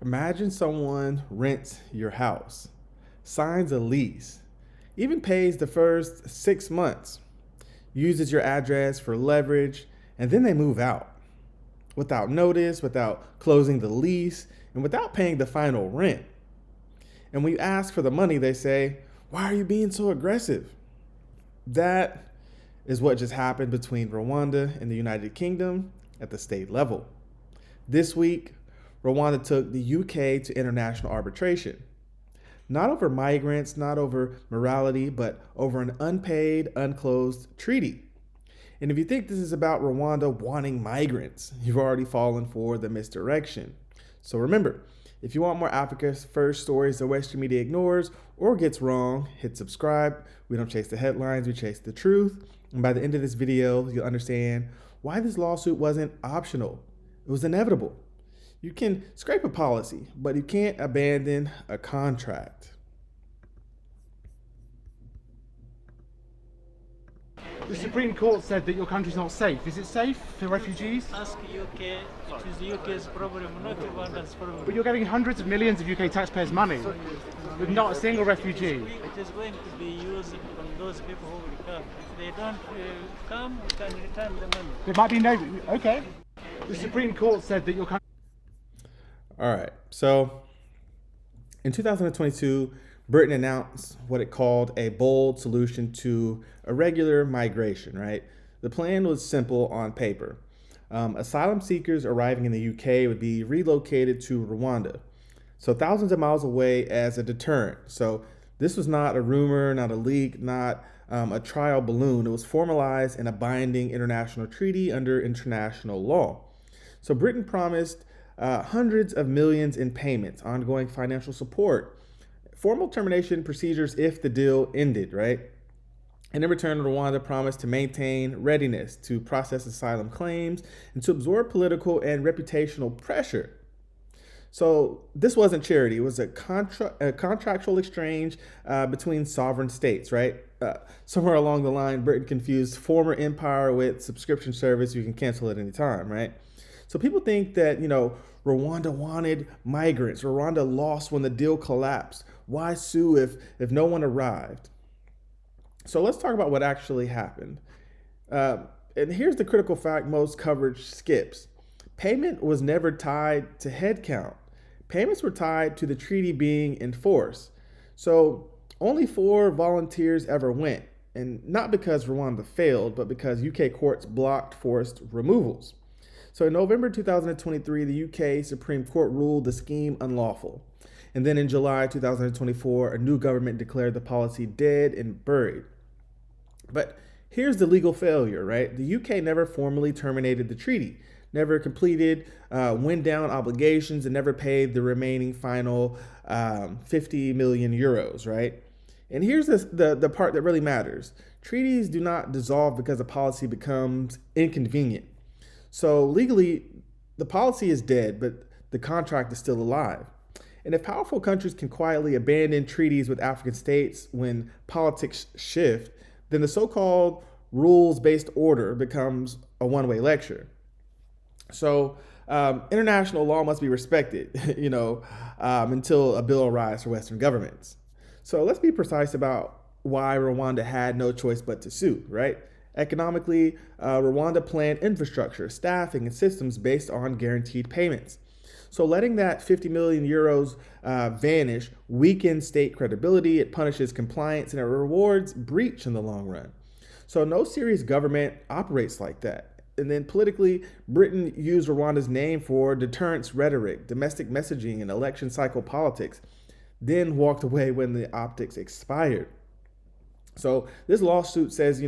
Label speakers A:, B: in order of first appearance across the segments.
A: Imagine someone rents your house, signs a lease, even pays the first 6 months, uses your address for leverage, and then they move out without notice, without closing the lease, and without paying the final rent. And when you ask for the money, they say, "Why are you being so aggressive?" That is what just happened between Rwanda and the United Kingdom at the state level. This week, Rwanda took the UK to international arbitration. Not over migrants, not over morality, but over an unpaid, unclosed treaty. And if you think this is about Rwanda wanting migrants, you've already fallen for the misdirection. So remember, if you want more Africa's first stories that Western media ignores or gets wrong, hit subscribe. We don't chase the headlines, we chase the truth. And by the end of this video, you'll understand why this lawsuit wasn't optional. It was inevitable. You can scrape a policy, but you can't abandon a contract.
B: The Supreme Court said that your country's not safe. Is it safe for refugees?
C: Ask UK, it is UK's problem, not Rwanda's problem.
B: But you're getting hundreds of millions of UK taxpayers' money with not a single refugee.
C: It is going to be used on those people who will come. If they don't come, we can return the money.
B: There might be no... Okay. The Supreme Court said that your country...
A: All right, so in 2022, Britain announced what it called a bold solution to irregular migration, right? The plan was simple on paper. Asylum seekers arriving in the UK would be relocated to Rwanda, so thousands of miles away as a deterrent. So this was not a rumor, not a leak, not a trial balloon. It was formalized in a binding international treaty under international law. So Britain promised hundreds of millions in payments, ongoing financial support, formal termination procedures if the deal ended, right? And in return, Rwanda promised to maintain readiness to process asylum claims and to absorb political and reputational pressure. So this wasn't charity. It was a contractual exchange between sovereign states, right? Somewhere along the line, Britain confused former empire with subscription service. You can cancel at any time, right? So people think that, Rwanda wanted migrants. Rwanda lost when the deal collapsed. Why sue if no one arrived? So let's talk about what actually happened. And here's the critical fact most coverage skips. Payment was never tied to headcount. Payments were tied to the treaty being enforced. So only 4 volunteers ever went, and not because Rwanda failed, but because UK courts blocked forced removals. So in November 2023, the UK Supreme Court ruled the scheme unlawful. And then in July 2024, a new government declared the policy dead and buried. But here's the legal failure, right? The UK never formally terminated the treaty, never completed wind down obligations, and never paid the remaining final 50 million euros, right? And here's the part that really matters. Treaties do not dissolve because a policy becomes inconvenient. So legally, the policy is dead, but the contract is still alive. And if powerful countries can quietly abandon treaties with African states when politics shift, then the so-called rules-based order becomes a one-way lecture. So international law must be respected, until a bill arrives for Western governments. So let's be precise about why Rwanda had no choice but to sue, right? Economically, Rwanda planned infrastructure, staffing, and systems based on guaranteed payments. So letting that 50 million euros vanish weakens state credibility, it punishes compliance, and it rewards breach in the long run. So no serious government operates like that. And then politically, Britain used Rwanda's name for deterrence rhetoric, domestic messaging, and election cycle politics, then walked away when the optics expired. So this lawsuit says,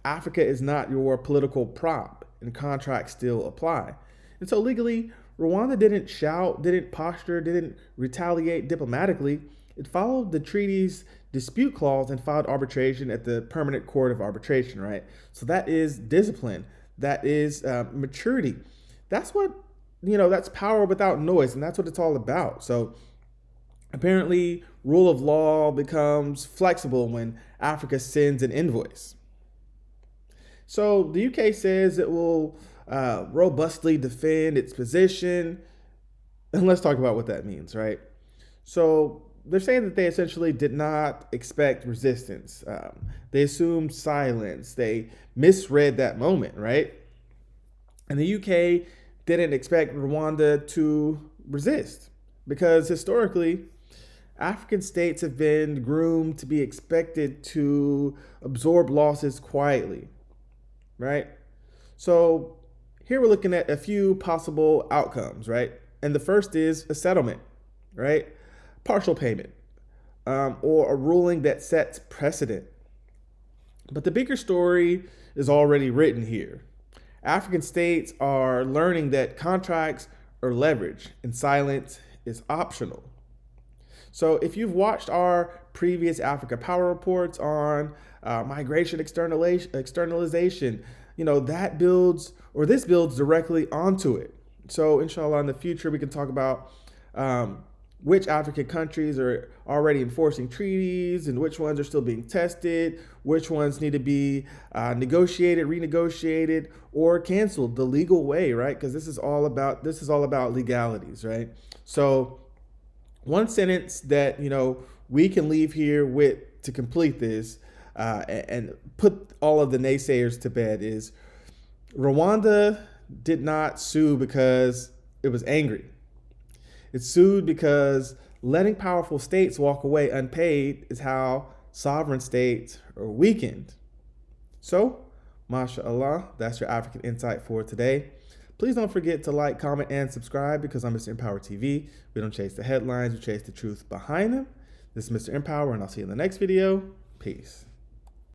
A: Africa is not your political prop, and contracts still apply. And so legally, Rwanda didn't shout, didn't posture, didn't retaliate diplomatically. It followed the treaty's dispute clause and filed arbitration at the Permanent Court of Arbitration, right? So that is discipline. That is maturity. That's what, that's power without noise, and that's what it's all about. So apparently, rule of law becomes flexible when Africa sends an invoice. So the UK says it will robustly defend its position. And let's talk about what that means, right? So they're saying that they essentially did not expect resistance. They assumed silence. They misread that moment, right? And the UK didn't expect Rwanda to resist because historically, African states have been groomed to be expected to absorb losses quietly, right? So here we're looking at a few possible outcomes, right? And the first is a settlement, right? Partial payment, or a ruling that sets precedent. But the bigger story is already written here. African states are learning that contracts are leverage and silence is optional. So if you've watched our previous Africa Power reports on migration externalization, that builds, or this builds directly onto it. So inshallah, in the future, we can talk about which African countries are already enforcing treaties and which ones are still being tested, which ones need to be negotiated, renegotiated, or canceled the legal way, right? Because this is all about legalities, right? So one sentence that we can leave here with to complete this and put all of the naysayers to bed is Rwanda did not sue because it was angry. It sued because letting powerful states walk away unpaid is how sovereign states are weakened. So, mashallah, that's your African insight for today. Please don't forget to like, comment, and subscribe because I'm Mr. EmpowerTV. We don't chase the headlines, we chase the truth behind them. This is Mr. Empower, and I'll see you in the next video. Peace.